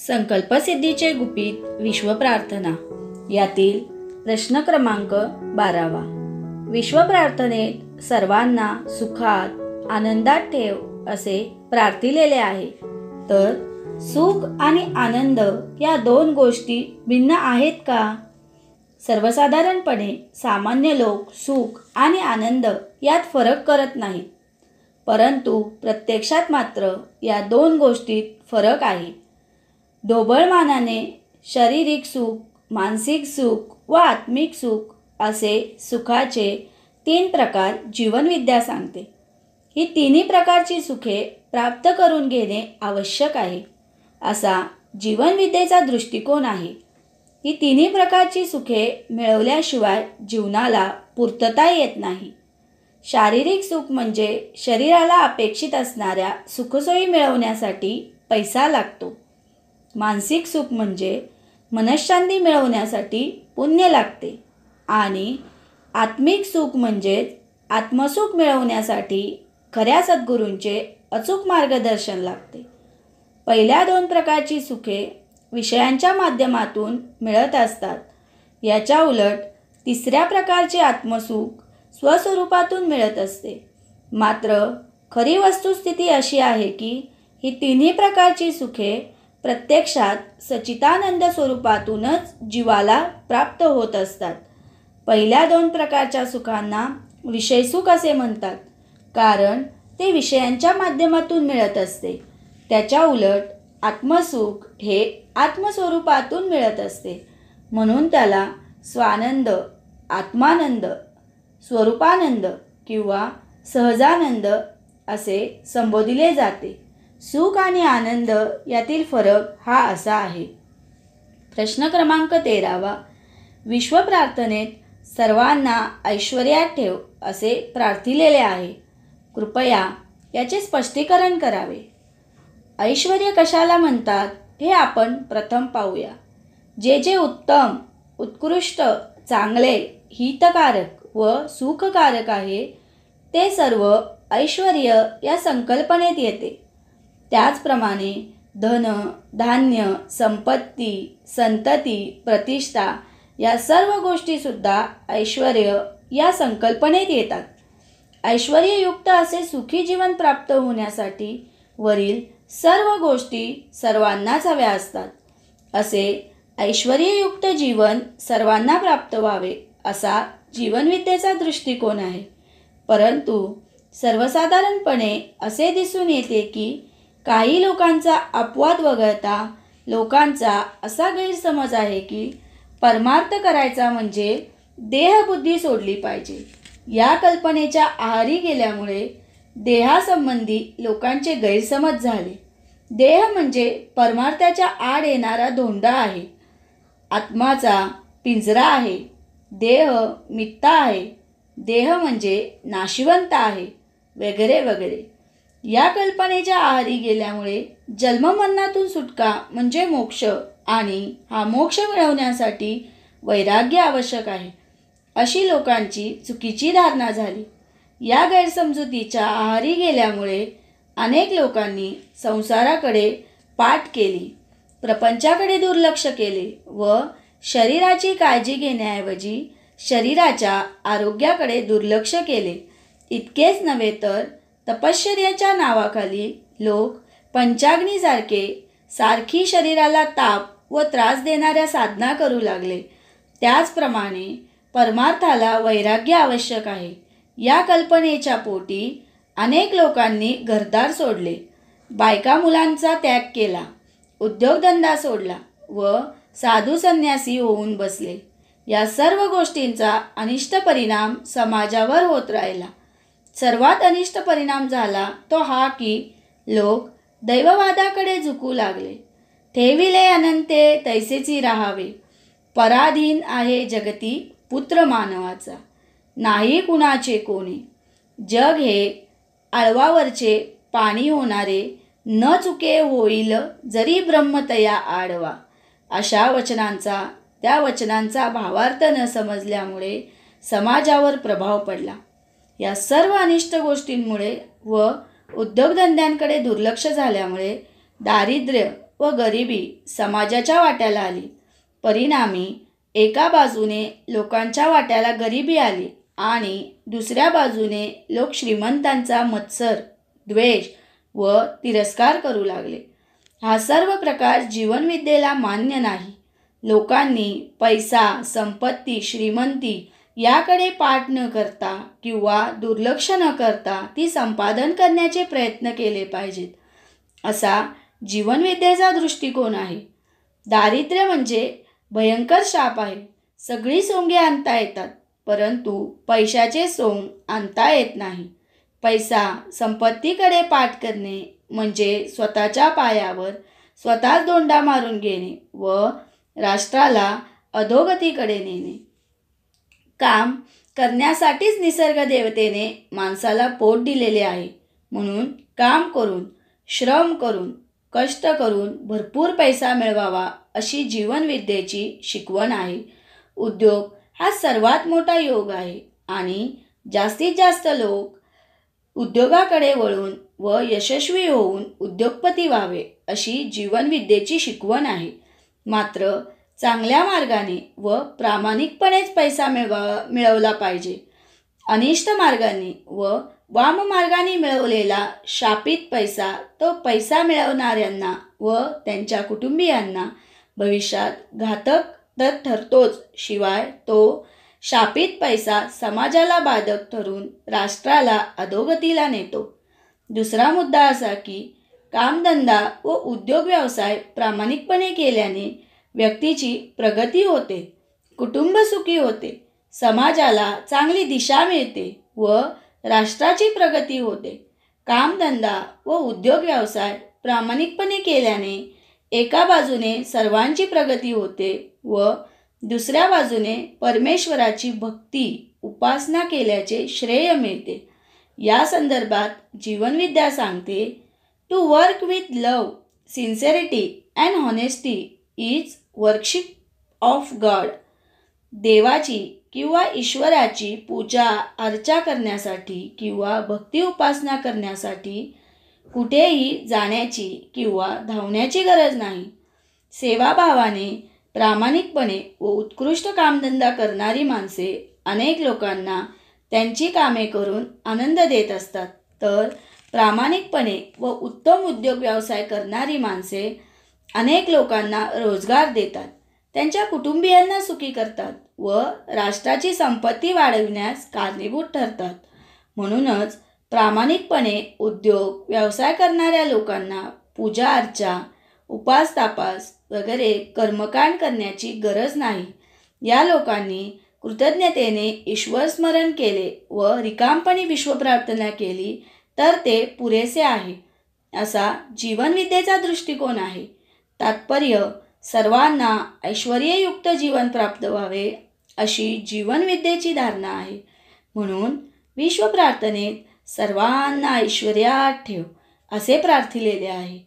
संकल्पसिद्धीचे गुपित विश्वप्रार्थना यातील प्रश्न क्रमांक 12वा. विश्वप्रार्थनेत सर्वांना सुखात आनंदात ठेव असे प्रार्थिलेले आहे. तर सुख आणि आनंद या दोन गोष्टी भिन्न आहेत का? सर्वसाधारणपणे सामान्य लोक सुख आणि आनंद यात फरक करत नाहीत, परंतु प्रत्यक्षात मात्र या दोन गोष्टीत फरक आहे. ढोबळमानाने शारीरिक सुख, मानसिक सुख व आत्मिक सुख असे सुखाचे 3 प्रकार जीवनविद्या सांगते. ही तिन्ही प्रकारची सुखे प्राप्त करून घेणे आवश्यक आहे असा जीवनविद्येचा दृष्टिकोन आहे. ही तिन्ही प्रकारची सुखे मिळवल्याशिवाय जीवनाला पूर्तता येत नाही. शारीरिक सुख म्हणजे शरीराला अपेक्षित असणाऱ्या सुखसोयी मिळवण्यासाठी पैसा लागतो. मानसिक सुख म्हणजे मनःशांती मिळवण्यासाठी पुण्य लागते. आणि आत्मिक सुख म्हणजे आत्मसुख मिळवण्यासाठी खऱ्या सद्गुरूंचे अचूक मार्गदर्शन लागते. पहिल्या 2 प्रकारची सुखे विषयांच्या माध्यमातून मिळत असतात. याच्या उलट तिसऱ्या प्रकारचे आत्मसुख स्वस्वरूपातून मिळत असते. मात्र खरी वस्तुस्थिती अशी आहे की ही तिन्ही प्रकारची सुखे प्रत्यक्षात सच्चिदानंद स्वरूपातूनच जीवाला प्राप्त होत असतात. पहिल्या 2 प्रकारच्या सुखांना विषयसुख असे म्हणतात, कारण ते विषयांच्या माध्यमातून मिळत असते. त्याच्या उलट आत्मसुख हे आत्मस्वरूपातून मिळत असते, म्हणून त्याला स्वानंद, आत्मानंद, स्वरूपानंद किंवा सहजानंद असे संबोधिले जाते. सुख आणि आनंद यातील फरक हा असा आहे. प्रश्न क्रमांक 13वा. विश्वप्रार्थनेत सर्वांना ऐश्वर्यात ठेव असे प्रार्थिलेले आहे. कृपया याचे स्पष्टीकरण करावे. ऐश्वर्य कशाला म्हणतात हे आपण प्रथम पाहूया. जे उत्तम, उत्कृष्ट, चांगले, हितकारक व सुखकारक आहे ते सर्व ऐश्वर्य या संकल्पनेत येते. त्याचप्रमाणे धन, धान्य, संपत्ती, संतती, प्रतिष्ठा या सर्व गोष्टीसुद्धा ऐश्वर्य या संकल्पनेत येतात. ऐश्वर्ययुक्त असे सुखी जीवन प्राप्त होण्यासाठी वरील सर्व गोष्टी सर्वांनाच हव्या असतात. असे ऐश्वर्ययुक्त जीवन सर्वांना प्राप्त व्हावे असा जीवनविद्येचा दृष्टिकोन आहे. परंतु सर्वसाधारणपणे असे दिसून येते की काही लोकांचा अपवाद वगळता लोकांचा असा गैरसमज आहे की परमार्थ करायचा म्हणजे देहबुद्धी सोडली पाहिजे. या कल्पनेच्या आहारी गेल्यामुळे देहासंबंधी लोकांचे गैरसमज झाले. देह म्हणजे परमार्थाच्या आड येणारा धोंडा आहे. आत्माचा पिंजरा आहे. देह मिथ्या आहे. देह म्हणजे नाशिवंत आहे, वगैरे वगैरे. या कल्पनेच्या आहारी गेल्यामुळे जन्ममरणातून सुटका म्हणजे मोक्ष, आणि हा मोक्ष मिळवण्यासाठी वैराग्य आवश्यक आहे अशी लोकांची चुकीची धारणा झाली. या गैरसमजुतीच्या आहारी गेल्यामुळे अनेक लोकांनी संसाराकडे पाठ केली, प्रपंचाकडे दुर्लक्ष केले व शरीराची काळजी घेण्याऐवजी शरीराच्या आरोग्याकडे दुर्लक्ष केले. इतकेच नव्हे तर तपश्चर्याच्या नावाखाली लोक पंचाग्नीसारखे सारखी शरीराला ताप व त्रास देणाऱ्या साधना करू लागले. त्याचप्रमाणे परमार्थाला वैराग्य आवश्यक आहे या कल्पनेच्या पोटी अनेक लोकांनी घरदार सोडले, बायका मुलांचा त्याग केला, उद्योगधंदा सोडला व साधू संन्यासी होऊन बसले. या सर्व गोष्टींचा अनिष्ट परिणाम समाजावर होत राहिला. सर्वात अनिष्ट परिणाम झाला तो हा की लोक दैववादाकडे झुकू लागले. ठेविले अनंते तैसेची राहावे, पराधीन आहे जगती पुत्र मानवाचा, नाही कुणाचे कोणी. जग हे आळवावरचे पाणी होणारे, न चुके होईल जरी ब्रह्मतया आडवा. अशा वचनांचा त्या वचनांचा भावार्थ न समजल्यामुळे समाजावर प्रभाव पडला. या सर्व अनिष्ट गोष्टींमुळे व उद्योगधंद्यांकडे दुर्लक्ष झाल्यामुळे दारिद्र्य व गरिबी समाजाच्या वाट्याला आली. परिणामी एका बाजूने लोकांच्या वाट्याला गरिबी आली आणि दुसऱ्या बाजूने लोक श्रीमंतांचा मत्सर, द्वेष व तिरस्कार करू लागले. हा सर्व प्रकार जीवनविद्येला मान्य नाही. लोकांनी पैसा, संपत्ती, श्रीमंती याकडे पाठ न करता किंवा दुर्लक्ष न करता ती संपादन करण्याचे प्रयत्न केले पाहिजेत, असा जीवनविद्येचा दृष्टिकोन आहे. दारिद्र्य म्हणजे भयंकर शाप आहे. सगळी सोंगे आणता येतात, परंतु पैशाचे सोंग आणता येत नाही. पैसा, संपत्तीकडे पाठ करणे म्हणजे स्वतःच्या पायावर स्वतःच दोंडा मारून घेणे व राष्ट्राला अधोगतीकडे नेणे. काम करण्यासाठीच निसर्ग देवतेने माणसाला पोट दिलेले आहे. म्हणून काम करून, श्रम करून, कष्ट करून भरपूर पैसा मिळवावा अशी जीवनविद्येची शिकवण आहे. उद्योग हा सर्वात मोठा योग आहे आणि जास्तीत जास्त लोक उद्योगाकडे वळून व यशस्वी होऊन उद्योगपती व्हावे अशी जीवनविद्येची शिकवण आहे. मात्र चांगल्या मार्गाने व प्रामाणिकपणेच पैसा मिळवला पाहिजे. अनिष्ट मार्गाने व वाममार्गाने मिळवलेला शापित पैसा तो पैसा मिळवणाऱ्यांना व त्यांच्या कुटुंबियांना भविष्यात घातक तर ठरतोच, शिवाय तो शापित पैसा समाजाला बाधक ठरून राष्ट्राला अधोगतीला नेतो. दुसरा मुद्दा असा की कामधंदा व उद्योग व्यवसाय प्रामाणिकपणे केल्याने व्यक्तीची प्रगती होते, कुटुंब सुखी होते, समाजाला चांगली दिशा मिळते व राष्ट्राची प्रगती होते. कामधंदा व उद्योग व्यवसाय प्रामाणिकपणे केल्याने एका बाजूने सर्वांची प्रगती होते व दुसऱ्या बाजूने परमेश्वराची भक्ती, उपासना केल्याचे श्रेय मिळते. या संदर्भात जीवनविद्या सांगते, to work with love, sincerity and honesty is worship of god. देवाची किंवा ईश्वराची पूजा अर्चा करण्यासाठी किंवा भक्ती उपासना करण्यासाठी कुठेही जाण्याची किंवा धावण्याची गरज नाही. सेवाभावाने, प्रामाणिकपणे व उत्कृष्ट कामधंदा करणारी माणसे अनेक लोकांना त्यांची कामे करून आनंद देत असतात, तर प्रामाणिकपणे व उत्तम उद्योग व्यवसाय करणारी माणसे अनेक लोकांना रोजगार देतात, त्यांच्या कुटुंबियांना सुखी करतात व राष्ट्राची संपत्ती वाढविण्यास कारणीभूत ठरतात. म्हणूनच प्रामाणिकपणे उद्योग व्यवसाय करणाऱ्या लोकांना पूजा अर्चा, उपास तापास वगैरे कर्मकांड करण्याची गरज नाही. या लोकांनी कृतज्ञतेने ईश्वर स्मरण केले व रिकामपणे विश्वप्रार्थना केली तर ते पुरेसे आहे, असा जीवनविद्येचा दृष्टिकोन आहे. तात्पर्य, सर्वांना ऐश्वर्ययुक्त जीवन प्राप्त व्हावे अशी जीवनविद्येची धारणा आहे. म्हणून विश्वप्रार्थनेत सर्वांना ऐश्वर्यात ठेव असे प्रार्थिलेले आहे.